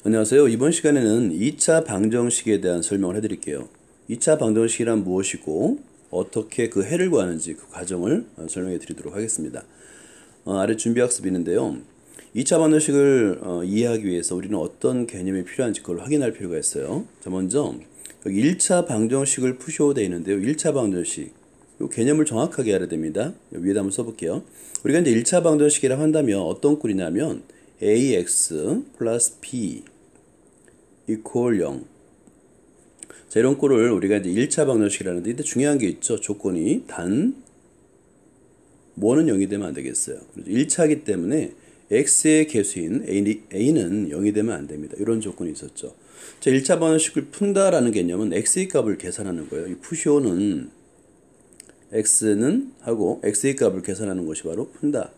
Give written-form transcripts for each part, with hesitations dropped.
안녕하세요. 이번 시간에는 2차 방정식에 대한 설명을 해드릴게요. 2차 방정식이란 무엇이고 어떻게 그 해를 구하는지 그 과정을 설명해 드리도록 하겠습니다. 아래 준비학습이 있는데요. 2차 방정식을 이해하기 위해서 우리는 어떤 개념이 필요한지 그걸 확인할 필요가 있어요. 자, 먼저 여기 1차 방정식을 푸시오 되어 있는데요. 1차 방정식 이 개념을 정확하게 알아야 됩니다. 위에다 한번 써볼게요. 우리가 이제 1차 방정식이라고 한다면 어떤 꼴이냐면 ax 플러스 b 이퀄 0. 자, 이런 꼴을 우리가 이제 1차 방정식이라는데 이때 중요한 게 있죠. 조건이 단 뭐는 0이 되면 안 되겠어요. 1차이기 때문에 x의 개수인 a는 0이 되면 안 됩니다. 이런 조건이 있었죠. 자, 1차 방정식을 푼다라는 개념은 x의 값을 계산하는 거예요. 이 푸시오는 x는 하고 x의 값을 계산하는 것이 바로 푼다가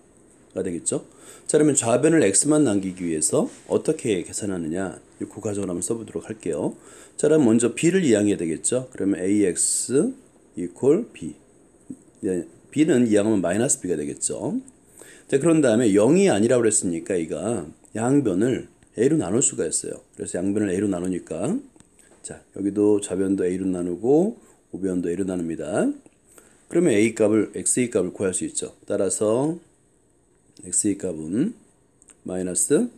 되겠죠. 자, 그러면 좌변을 x만 남기기 위해서 어떻게 계산하느냐, 그 과정을 한번 써보도록 할게요. 자, 그럼 먼저 b를 이항해야 되겠죠. 그러면 ax equal b. b는 이항하면 마이너스 b가 되겠죠. 자, 그런 다음에 0이 아니라고 그랬으니까 이가 양변을 a로 나눌 수가 있어요. 그래서 양변을 a로 나누니까 자, 여기도 좌변도 a로 나누고 우변도 a로 나눕니다. 그러면 a 값을 x의 값을 구할 수 있죠. 따라서 x의 값은 마이너스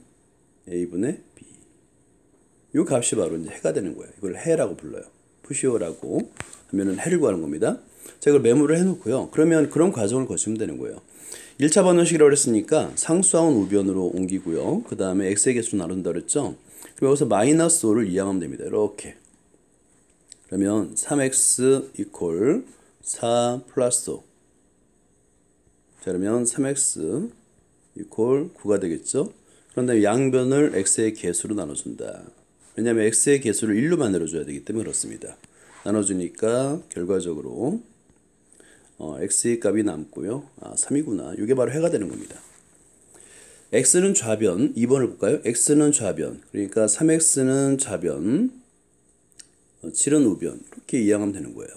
a분의 b. 이 값이 바로 이제 해가 되는 거예요. 이걸 해라고 불러요. 푸시오라고 하면은 해를 구하는 겁니다. 자, 이걸 메모를 해놓고요. 그러면 그런 과정을 거치면 되는 거예요. 1차 방정식이라고 했으니까 상수항은 우변으로 옮기고요. 그 다음에 x의 개수로 나눈다 그랬죠. 그럼 여기서 마이너스 5를 이항하면 됩니다. 이렇게. 그러면 3x 이퀄 4 플러스 5. 자, 그러면 3x 이퀄 9가 되겠죠. 그런 다음에 양변을 x의 개수로 나눠준다. 왜냐하면 x의 개수를 1로 만들어줘야 되기 때문에 그렇습니다. 나눠주니까 결과적으로 x의 값이 남고요. 3이구나. 이게 바로 해가 되는 겁니다. x는 좌변, 2번을 볼까요? x는 좌변, 그러니까 3x는 좌변, 7은 우변. 이렇게 이항하면 되는 거예요.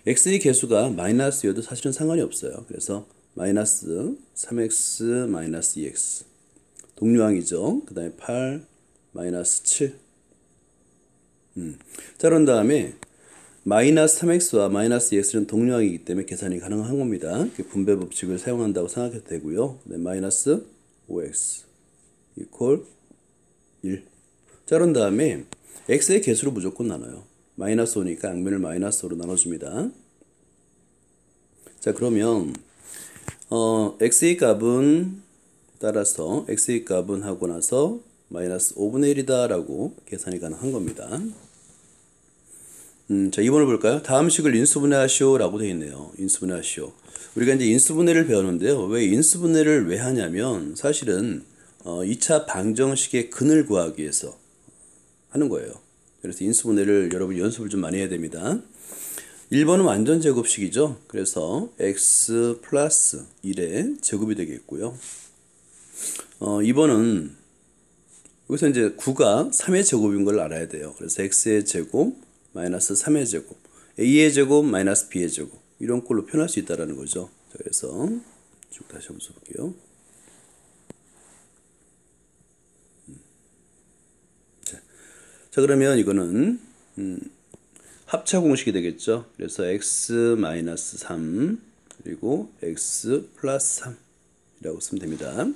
x의 개수가 마이너스여도 사실은 상관이 없어요. 그래서 마이너스 3x 마이너스 2x 동류항이죠. 그 다음에 8 마이너스 7. 자, 그런 다음에 마이너스 3x와 마이너스 2x는 동류항이기 때문에 계산이 가능한 겁니다. 분배 법칙을 사용한다고 생각해도 되고요. 네, 마이너스 5x 이퀄 1. 자, 그런 다음에 x의 개수로 무조건 나눠요. 마이너스 5니까 양변을 마이너스 5로 나눠줍니다. 자, 그러면 x의 값은 따라서 x의 값은 하고 나서 마이너스 5분의 1이다 라고 계산이 가능한 겁니다. 자, 2번을 볼까요? 다음 식을 인수분해하시오 라고 되어 있네요. 인수분해하시오. 우리가 이제 인수분해를 배웠는데요. 왜 인수분해를 왜 하냐면 사실은 2차 방정식의 근을 구하기 위해서 하는 거예요. 그래서 인수분해를 여러분 연습을 좀 많이 해야 됩니다. 1번은 완전 제곱식이죠. 그래서 x 플러스 1의 제곱이 되겠고요. 2번은 여기서 이제 9가 3의 제곱인 걸 알아야 돼요. 그래서 x의 제곱 마이너스 3의 제곱, a의 제곱 마이너스 b의 제곱 이런 꼴로 표현할 수 있다는 거죠. 자, 그래서 쭉 다시 한번 써볼게요. 자, 그러면 이거는 합차 공식이 되겠죠. 그래서 x 마이너스 3 그리고 x 플러스 3이라고 쓰면 됩니다.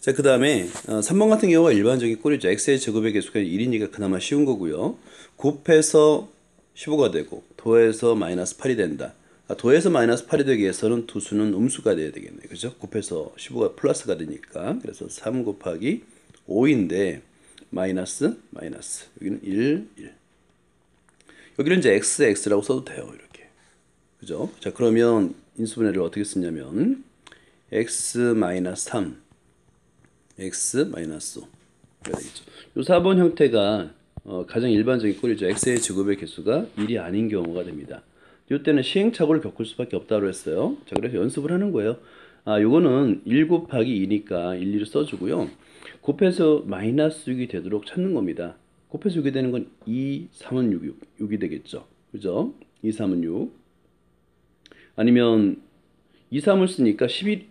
자, 그 다음에 3번 같은 경우가 일반적인 꼴이죠. x의 제곱의 개수가 1이니까 그나마 쉬운 거고요. 곱해서 15가 되고 도해서 마이너스 8이 된다. 도해서 마이너스 8이 되기 위해서는 두 수는 음수가 돼야 되겠네요. 그죠? 곱해서 15가 플러스가 되니까. 그래서 3 곱하기 5인데 마이너스 여기는 1 여기는 이제 x라고 써도 돼요. 이렇게. 그죠? 자, 그러면 인수분해를 어떻게 쓰냐면 x 마이너스 3 x 마이너스 5가 되겠죠. 요 4번 형태가 가장 일반적인 꼴이죠. x의 제곱의 개수가 1이 아닌 경우가 됩니다. 이때는 시행착오를 겪을 수밖에 없다고 했어요. 자, 그래서 연습을 하는 거예요. 요거는 1 곱하기 2니까 일일이 써주고요. 곱해서 마이너스 6이 되도록 찾는 겁니다. 곱해서 6이 되는 건 2, 3은 6이 되겠죠. 그죠? 2, 3은 6. 아니면 2, 3을 쓰니까 11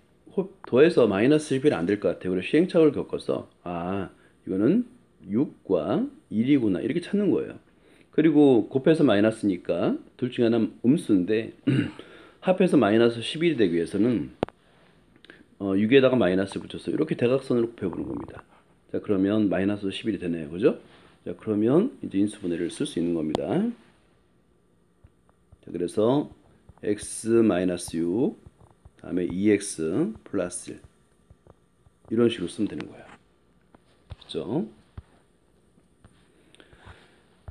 더해서 마이너스 11이 안 될 것 같아요. 그래서 시행착오를 겪어서 이거는 6과 1이구나 이렇게 찾는 거예요. 그리고 곱해서 마이너스니까 둘 중에 하나는 음수인데 합해서 마이너스 11이 되기 위해서는 6에다가 마이너스를 붙여서 이렇게 대각선으로 곱해보는 겁니다. 자, 그러면 마이너스 11이 되네요. 그죠? 자, 그러면 이제 인수분해를 쓸 수 있는 겁니다. 자, 그래서 x-6 다음에 2x 플러스 1 이런 식으로 쓰면 되는 거예요. 그죠?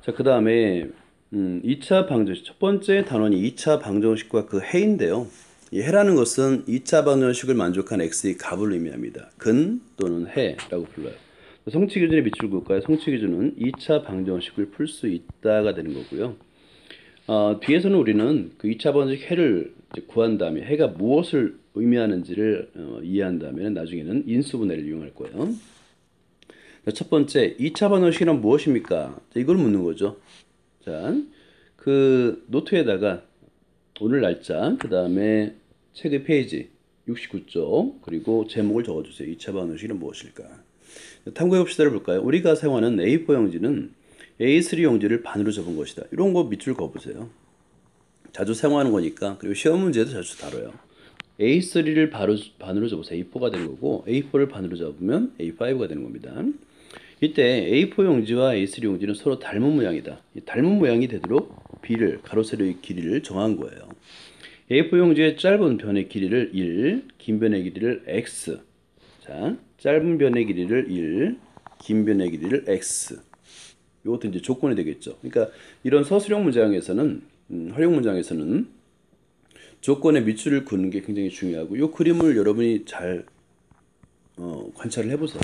자, 그 다음에 2차 방정식 첫 번째 단원이 2차 방정식과 그 해인데요. 이 해라는 것은 2차 방정식을 만족한 x의 값을 의미합니다. 근 또는 해라고 불러요. 성취 기준의 밑줄 그을까요? 성취 기준은 2차 방정식을 풀 수 있다가 되는 거고요. 뒤에서는 우리는 그 2차 방정식 해를 이제 구한 다음에 해가 무엇을 의미하는지를 이해한 다음에 나중에는 인수분해를 이용할 거예요. 자, 첫 번째 2차 방정식은 무엇입니까? 자, 이걸 묻는 거죠. 자, 그 노트에다가 오늘 날짜, 그 다음에 책의 페이지 69쪽, 그리고 제목을 적어주세요. 2차 방정식은 무엇일까? 탐구해 봅시다를 볼까요? 우리가 사용하는 A4 용지는 A3 용지를 반으로 접은 것이다. 이런 거 밑줄 그어보세요. 자주 사용하는 거니까. 그리고 시험 문제도 자주 다뤄요. A3를 반으로 접어서 A4가 되는 거고 A4를 반으로 접으면 A5가 되는 겁니다. 이때 A4 용지와 A3 용지는 서로 닮은 모양이다. 이 닮은 모양이 되도록 B를 가로 세로의 길이를 정한 거예요. A4 용지의 짧은 변의 길이를 1, 긴 변의 길이를 X. 자, 짧은 변의 길이를 1, 긴 변의 길이를 X. 이것도 이제 조건이 되겠죠. 그러니까 이런 서술형 문장에서는 활용 문장에서는 조건의 밑줄을 그는 게 굉장히 중요하고 이 그림을 여러분이 잘 관찰을 해보세요.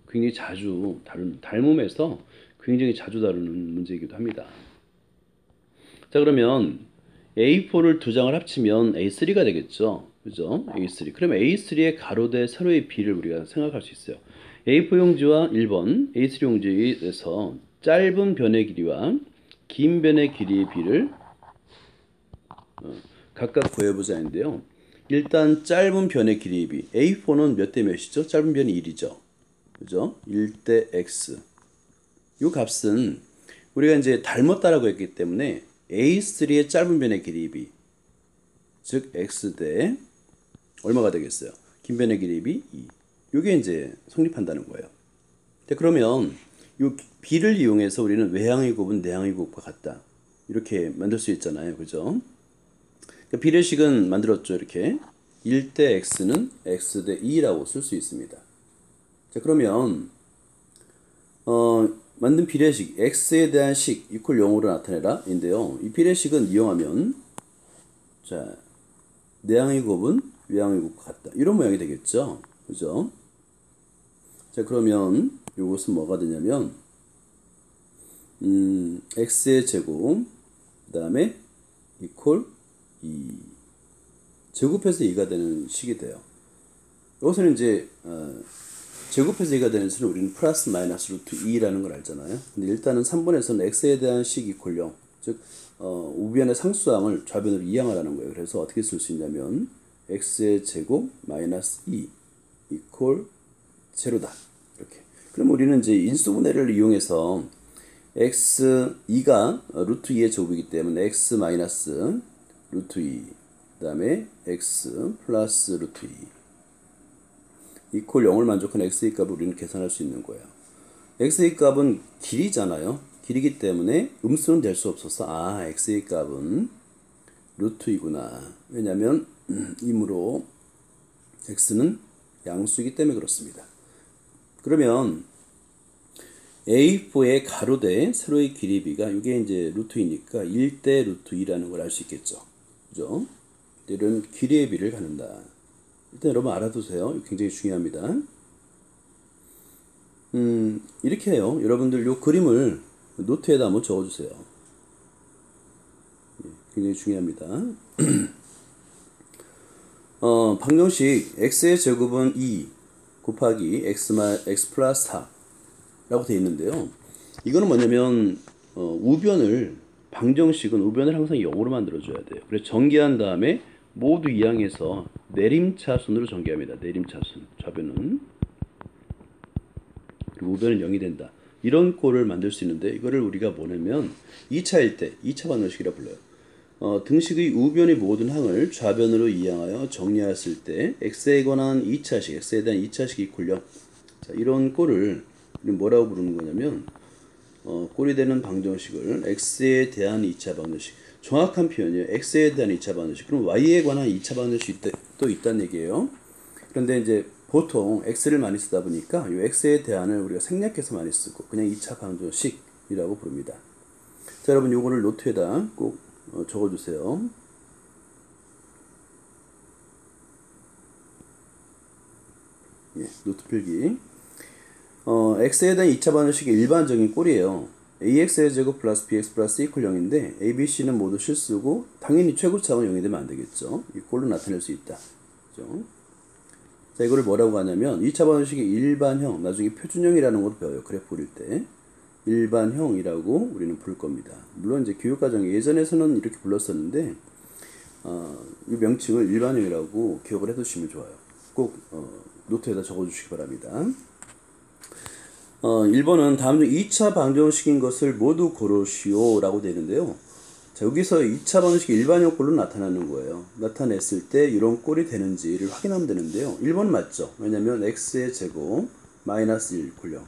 굉장히 자주 닮음에서 굉장히 자주 다루는 문제이기도 합니다. 자, 그러면 A4를 두 장을 합치면 A3가 되겠죠. 그죠? A3. 그러면 A3의 가로대 세로의 비를 우리가 생각할 수 있어요. A4 용지와 1번 A3 용지에서 짧은 변의 길이와 긴 변의 길이의 비를 각각 구해보자 했는데요. 일단 짧은 변의 길이의 비 A4는 몇 대 몇이죠? 짧은 변이 1이죠. 그죠? 1대 x. 이 값은 우리가 이제 닮았다라고 했기 때문에 A3의 짧은 변의 길이의 비, 즉 x 대 얼마가 되겠어요? 긴 변의 길이의 비 2. 이게 이제 성립한다는 거예요. 그러면 이 비를 이용해서 우리는 외항의 곱은 내항의 곱과 같다. 이렇게 만들 수 있잖아요. 그죠? 비례식은 만들었죠. 이렇게 1대 x는 x 대 2라고 쓸 수 있습니다. 자, 그러면 만든 비례식 x에 대한 식 이퀄 0으로 나타내라 인데요. 이 비례식은 이용하면 자, 내항의 곱은 외항의 곱과 같다. 이런 모양이 되겠죠. 그죠? 자, 그러면 이것은 뭐가 되냐면 x의 제곱 그 다음에 이퀄 2 제곱해서 2가 되는 식이 돼요. 여기서는 이제 제곱해서 2가 되는 수는 우리는 플러스 마이너스 루트 2라는 걸 알잖아요. 근데 일단은 3번에서는 x에 대한 식 이퀄 0, 즉 우변의 상수항을 좌변으로 이항하라는 거예요. 그래서 어떻게 쓸 수 있냐면 x의 제곱 마이너스 2 이퀄 제로다. 이렇게. 그럼 우리는 이제 인수분해를 이용해서 x 2가 루트 2의 제곱이기 때문에 x 마이너스 루트 2 그 다음에 x 플러스 루트 2 이퀄 0을 만족한 x의 값을 우리는 계산할 수 있는 거예요. x의 값은 길이잖아요. 길이기 때문에 음수는 될 수 없어서 x의 값은 루트 2구나. 왜냐하면 이므로 x는 양수이기 때문에 그렇습니다. 그러면 A4의 가로대 세로의 길이 비가 이게 이제 루트이니까 1대 루트 2라는 걸 알 수 있겠죠. 그죠? 이런 길이의 비를 갖는다. 일단 여러분 알아두세요. 굉장히 중요합니다. 이렇게 해요. 여러분들 요 그림을 노트에다 한번 적어주세요. 굉장히 중요합니다. 방정식 x의 제곱은 2 곱하기 x 플러스 4라고 되어 있는데요. 이거는 뭐냐면 방정식은 우변을 항상 0으로 만들어줘야 돼요. 그래서 전개한 다음에 모두 이항해서 내림차순으로 전개합니다. 내림차순 좌변은. 그리고 우변은 0이 된다. 이런 꼴을 만들 수 있는데 이거를 우리가 뭐냐면 2차일 때 2차 방정식이라 불러요. 등식의 우변의 모든 항을 좌변으로 이항하여 정리했을 때 x에 관한 2차식, x에 대한 2차식 이퀄 0. 자, 이런 꼴을 우리는 뭐라고 부르는 거냐면 꼴이 되는 방정식을 x에 대한 2차 방정식. 정확한 표현이에요. x에 대한 2차 방정식. 그럼 y에 관한 2차 방정식이 또 있다는 얘기예요. 그런데 이제 보통 x를 많이 쓰다 보니까 이 x에 대한을 우리가 생략해서 많이 쓰고 그냥 2차 방정식이라고 부릅니다. 자, 여러분 요거를 노트에다 꼭 적어주세요. 예, 노트 필기. x에 대한 2차 방정식의 일반적인 꼴이에요. ax의 제곱 플러스 bx 플러스 이퀄 0인데 a, b, c는 모두 실수고 당연히 최고차항은 0이 되면 안 되겠죠. 이 꼴로 나타낼 수 있다. 그죠? 자, 이거를 뭐라고 하냐면 2차 방정식의 일반형, 나중에 표준형이라는 것도 배워요. 그래프 그릴 때. 일반형이라고 우리는 부를 겁니다. 물론 이제 교육과정에 예전에서는 이렇게 불렀었는데 이 명칭을 일반형이라고 기억을 해두시면 좋아요. 꼭 노트에다 적어주시기 바랍니다. 1번은 다음 중 2차 방정식인 것을 모두 고르시오 라고 되는데요. 자, 여기서 2차 방정식이 일반형 꼴로 나타나는 거예요. 나타냈을 때 이런 꼴이 되는지를 확인하면 되는데요. 1번 맞죠? 왜냐면 x의 제곱 마이너스 1 이퀄 0.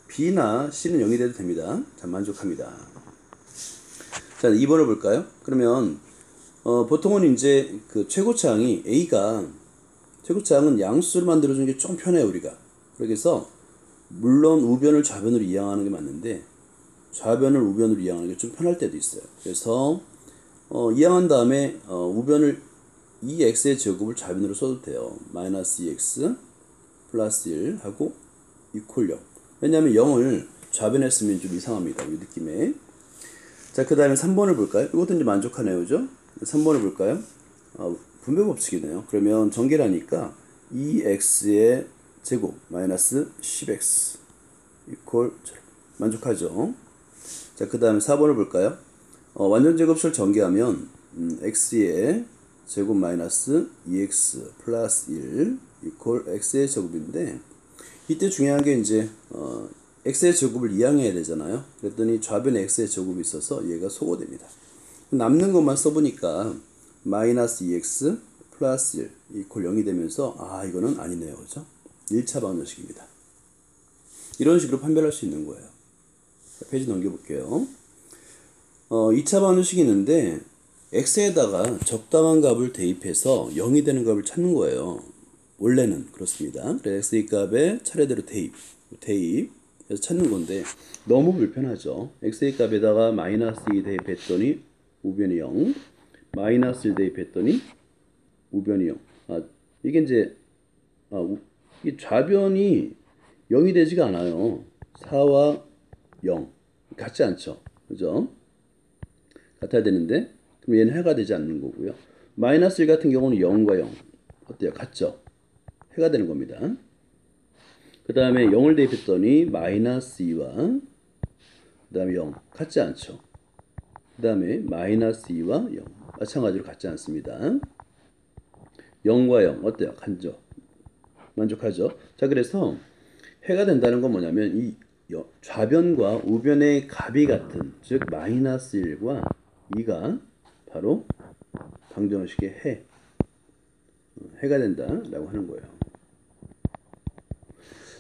b나 c는 0이 돼도 됩니다. 자, 만족합니다. 자, 2번을 볼까요? 그러면 보통은 이제 그 최고차항이 a가 최고차항은 양수를 만들어주는 게 좀 편해요, 우리가. 그래서 물론 우변을 좌변으로 이항하는 게 맞는데 좌변을 우변으로 이항하는 게 좀 편할 때도 있어요. 그래서 이항한 다음에 우변을 2x의 제곱을 좌변으로 써도 돼요. 마이너스 2x 플러스 1 하고 이퀄 0. 왜냐하면 0을 좌변에 쓰면 좀 이상합니다. 이 느낌에. 자, 그 다음에 3번을 볼까요? 이것도 이제 만족하네요. 그죠? 3번을 볼까요? 분배 법칙이네요. 그러면 전개라니까 2x의 제곱 마이너스 10x 이퀄 만족하죠. 자, 그 다음에 4번을 볼까요? 완전제곱식을 전개하면 x의 제곱 마이너스 2x 플러스 1 이퀄 x의 제곱인데 이때 중요한 게 이제 x의 제곱을 이항해야 되잖아요. 그랬더니 좌변에 x의 제곱이 있어서 얘가 소거됩니다. 남는 것만 써보니까 마이너스 2x 플러스 1 이퀄 0이 되면서 이거는 아니네요. 그죠? 1차 방정식입니다. 이런 식으로 판별할 수 있는 거예요. 페이지 넘겨볼게요. 2차 방정식이 있는데 x에다가 적당한 값을 대입해서 0이 되는 값을 찾는 거예요. 원래는 그렇습니다. 그래서 x의 값에 차례대로 대입해서 찾는 건데 너무 불편하죠. x의 값에다가 마이너스 2 대입했더니 우변이 0, 마이너스 1 대입했더니 우변이 0. 이게 이제 이 좌변이 0이 되지가 않아요. 4와 0 같지 않죠. 그죠? 같아야 되는데 그럼 얘는 해가 되지 않는 거고요. 마이너스 1 같은 경우는 0과 0 어때요? 같죠? 해가 되는 겁니다. 그 다음에 0을 대입했더니 마이너스 2와 그 다음에 0 같지 않죠. 그 다음에 마이너스 2와 0 마찬가지로 같지 않습니다. 0과 0 어때요? 같죠? 만족하죠? 자, 그래서 해가 된다는 건 뭐냐면 이 좌변과 우변의 값이 같은 즉 마이너스 1과 2가 바로 방정식의 해가 된다라고 하는 거예요.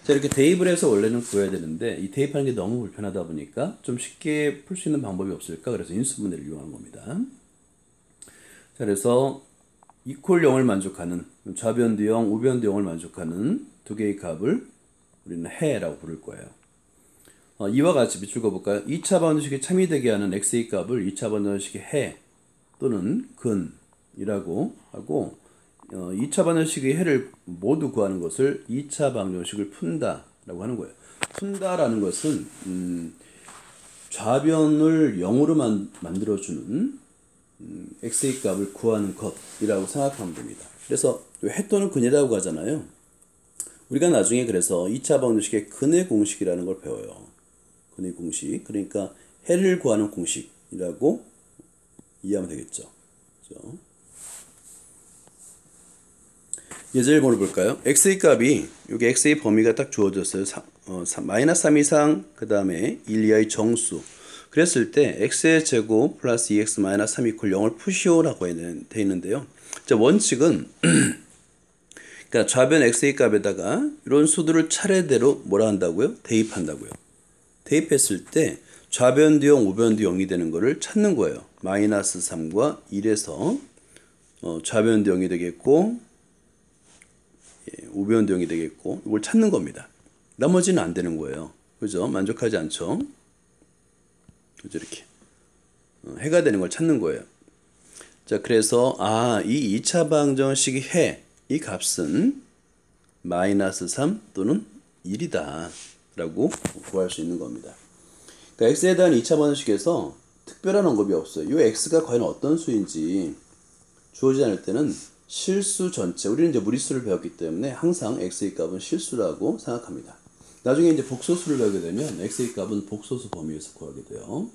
자, 이렇게 대입을 해서 원래는 구해야 되는데 이 대입하는 게 너무 불편하다 보니까 좀 쉽게 풀 수 있는 방법이 없을까? 그래서 인수분해를 이용한 겁니다. 자, 그래서 이퀄 0을 만족하는 좌변도 0, 우변도 0을 만족하는 두 개의 값을 우리는 해라고 부를 거예요. 이와 같이 비추어 볼까요? 2차 방정식에 참이되게 하는 x의 값을 2차 방정식의 해 또는 근이라고 하고 2차 방정식의 해를 모두 구하는 것을 2차 방정식을 푼다라고 하는 거예요. 푼다라는 것은 좌변을 0으로 만들어주는 x의 값을 구하는 것이라고 생각하면 됩니다. 그래서 해 또는 근이라고 하잖아요. 우리가 나중에 그래서 2차 방정식의 근의 공식이라는 걸 배워요. 근의 공식. 그러니까 해를 구하는 공식이라고 이해하면 되겠죠. 그렇죠? 예제 1번을 볼까요? x의 값이 여기 x의 범위가 딱 주어졌어요. 마이너스 3 이상 그 다음에 1 이하의 정수. 그랬을 때 x의 제곱 플러스 2x 마이너스 3 이퀄 0을 푸시오라고 돼 있는데요. 자, 원칙은 그러니까 좌변 x의 값에다가 이런 수들을 차례대로 뭐라 한다고요? 대입한다고요. 대입했을 때 좌변도 0, 우변도 0이 되는 거를 찾는 거예요. 마이너스 3과 1에서 좌변도 0이 되겠고 우변도 0이 되겠고 이걸 찾는 겁니다. 나머지는 안 되는 거예요. 그죠? 만족하지 않죠? 그죠? 이렇게 해가 되는 걸 찾는 거예요. 자, 그래서 이 2차 방정식의 해, 이 값은 마이너스 3 또는 1이다 라고 구할 수 있는 겁니다. 그러니까 x에 대한 2차 방정식에서 특별한 언급이 없어요. 이 x가 과연 어떤 수인지 주어지지 않을 때는 실수 전체, 우리는 이제 무리수를 배웠기 때문에 항상 x의 값은 실수라고 생각합니다. 나중에 이제 복소수를 배우게 되면 x의 값은 복소수 범위에서 구하게 돼요.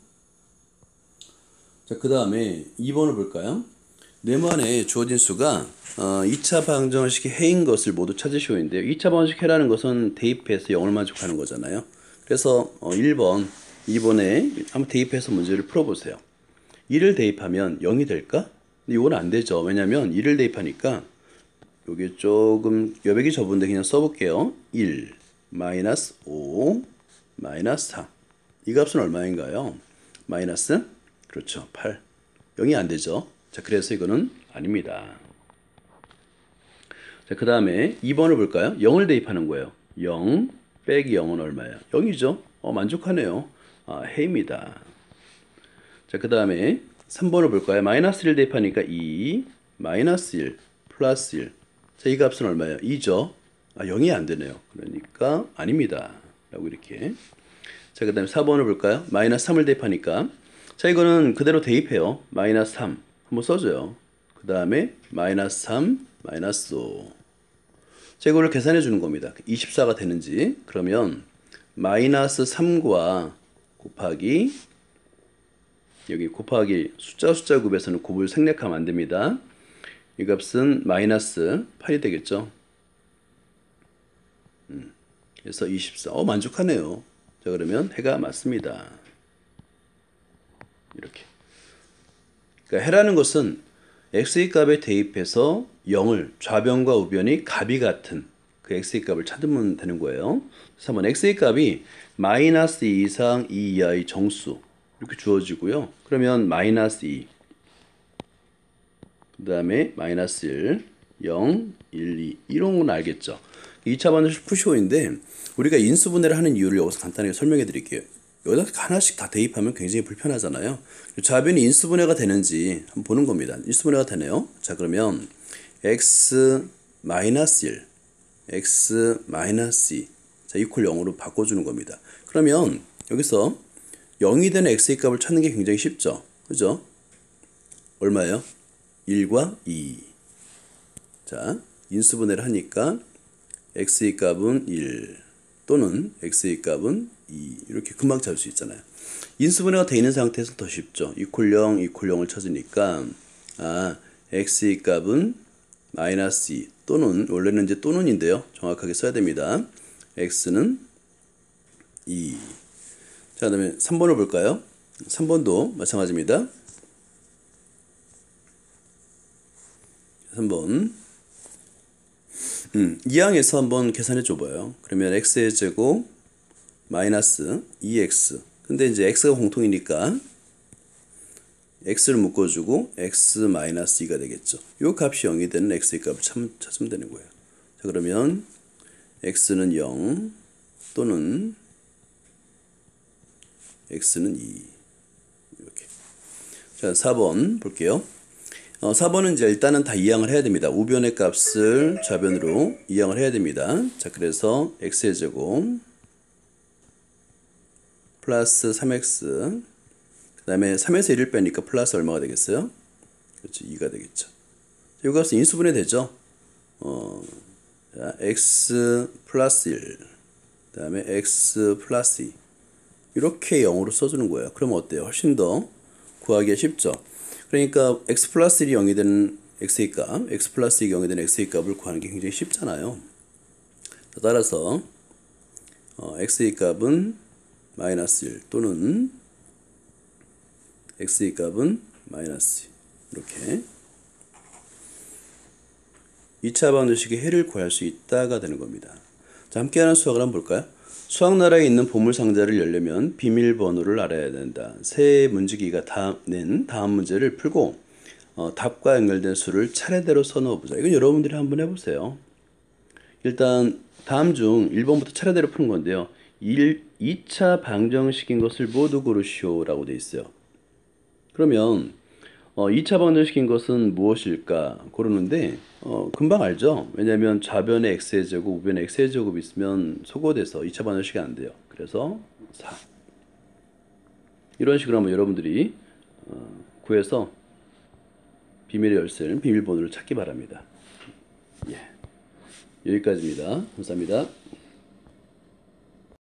자, 그 다음에 2번을 볼까요? 네모안에 주어진 수가 2차 방정식의 해인 것을 모두 찾으시오인데요. 2차 방정식 해라는 것은 대입해서 0을 만족하는 거잖아요. 그래서 1번, 2번에 한번 대입해서 문제를 풀어보세요. 1을 대입하면 0이 될까? 근데 이건 안 되죠. 왜냐면 1을 대입하니까 여기 조금 여백이 좁은데 그냥 써볼게요. 1, 마이너스 5, 마이너스 4. 이 값은 얼마인가요? 마이너스, 그렇죠, 8. 0이 안 되죠. 자, 그래서 이거는 아닙니다. 자, 그 다음에 2번을 볼까요? 0을 대입하는 거예요. 0 빼기 0은 얼마예요? 0이죠. 만족하네요. 해입니다. 자, 그 다음에 3번을 볼까요? 마이너스 1을 대입하니까 2, 마이너스 1, 플러스 1. 자, 이 값은 얼마예요? 2죠. 0이 안 되네요. 그러니까 아닙니다. 라고 이렇게. 자, 그 다음에 4번을 볼까요? 마이너스 3을 대입하니까. 자, 이거는 그대로 대입해요. 마이너스 3. 한번 써줘요. 그 다음에 마이너스 3, 마이너스 5. 자, 이거를 계산해 주는 겁니다. 24가 되는지. 그러면 마이너스 3과 곱하기 여기 곱하기 숫자 곱에서는 곱을 생략하면 안 됩니다. 이 값은 마이너스 8이 되겠죠. 그래서 24. 만족하네요. 자, 그러면 해가 맞습니다. 이렇게. 그러니까 해라는 것은 x의 값에 대입해서 0을 좌변과 우변이 값이 같은 그 x의 값을 찾으면 되는 거예요. 그래서 한번 x의 값이 마이너스 2 이상 2 이하의 정수 이렇게 주어지고요. 그러면 마이너스 2, 그 다음에 마이너스 1, 0, 1, 2 이런 건 알겠죠. 2차 방정식 푸시오인데 우리가 인수분해를 하는 이유를 여기서 간단하게 설명해 드릴게요. 여기다 하나씩 다 대입하면 굉장히 불편하잖아요. 좌변이 인수분해가 되는지 한번 보는 겁니다. 인수분해가 되네요. 자, 그러면 x 마이너스 1, x 마이너스 2, 자, 이퀄 0으로 바꿔주는 겁니다. 그러면 여기서 0이 되는 x의 값을 찾는 게 굉장히 쉽죠. 그죠? 얼마예요? 1과 2. 자, 인수분해를 하니까 x의 값은 1 또는 x의 값은 2 이렇게 금방 찾을 수 있잖아요. 인수분해가 되어 있는 상태에서 더 쉽죠. 이퀄 0, 이퀄 0을 찾으니까 x의 값은 마이너스 2 또는 원래는 이제 또는인데요. 정확하게 써야 됩니다. x는 2. 자, 그 다음에 3번을 볼까요? 3번도 마찬가지입니다. 3번 2항에서 한번 계산해 줘봐요. 그러면 x의 제곱 마이너스 2x. 근데 이제 x가 공통이니까 x를 묶어주고 x 마이너스 2가 되겠죠. 이 값이 0이 되는 x의 값을 찾으면 되는 거예요. 자, 그러면 x는 0 또는 x는 2 이렇게. 자, 4번 볼게요. 4번은 이제 일단은 다 이항을 해야 됩니다. 우변의 값을 좌변으로 이항을 해야 됩니다. 자, 그래서 x의 제곱 플러스 3x 그 다음에 3에서 1을 빼니까 플러스 얼마가 되겠어요? 그렇죠. 2가 되겠죠. 이 값은 인수분해 되죠. 자, x 플러스 1 그 다음에 x 플러스 2 이렇게 0으로 써주는 거예요. 그럼 어때요? 훨씬 더 구하기가 쉽죠. 그러니까 x 플러스 1이 0이 되는 x의 값, x 플러스 2의 경우에는 x의 값을 구하는 게 굉장히 쉽잖아요. 따라서 x의 값은 마이너스 1 또는 x의 값은 마이너스 2 이렇게 2차 방정식의 해를 구할 수 있다가 되는 겁니다. 자, 함께하는 수학을 한번 볼까요? 수학나라에 있는 보물상자를 열려면 비밀번호를 알아야 된다. 새 문지기가 낸 다음 문제를 풀고 답과 연결된 수를 차례대로 써넣어보자. 이건 여러분들이 한번 해보세요. 일단 다음 중 1번부터 차례대로 푸는 건데요. 2차 방정식인 것을 모두 고르시오 라고 되어 있어요. 그러면 2차 방정식인 것은 무엇일까 고르는데 금방 알죠. 왜냐하면 좌변에 x의 제곱, 우변에 x의 제곱이 있으면 소거돼서 2차 방정식이 안 돼요. 그래서 4 이런 식으로 한번 여러분들이 구해서 비밀의 열쇠를 비밀번호를 찾기 바랍니다. 예. 여기까지입니다. 감사합니다.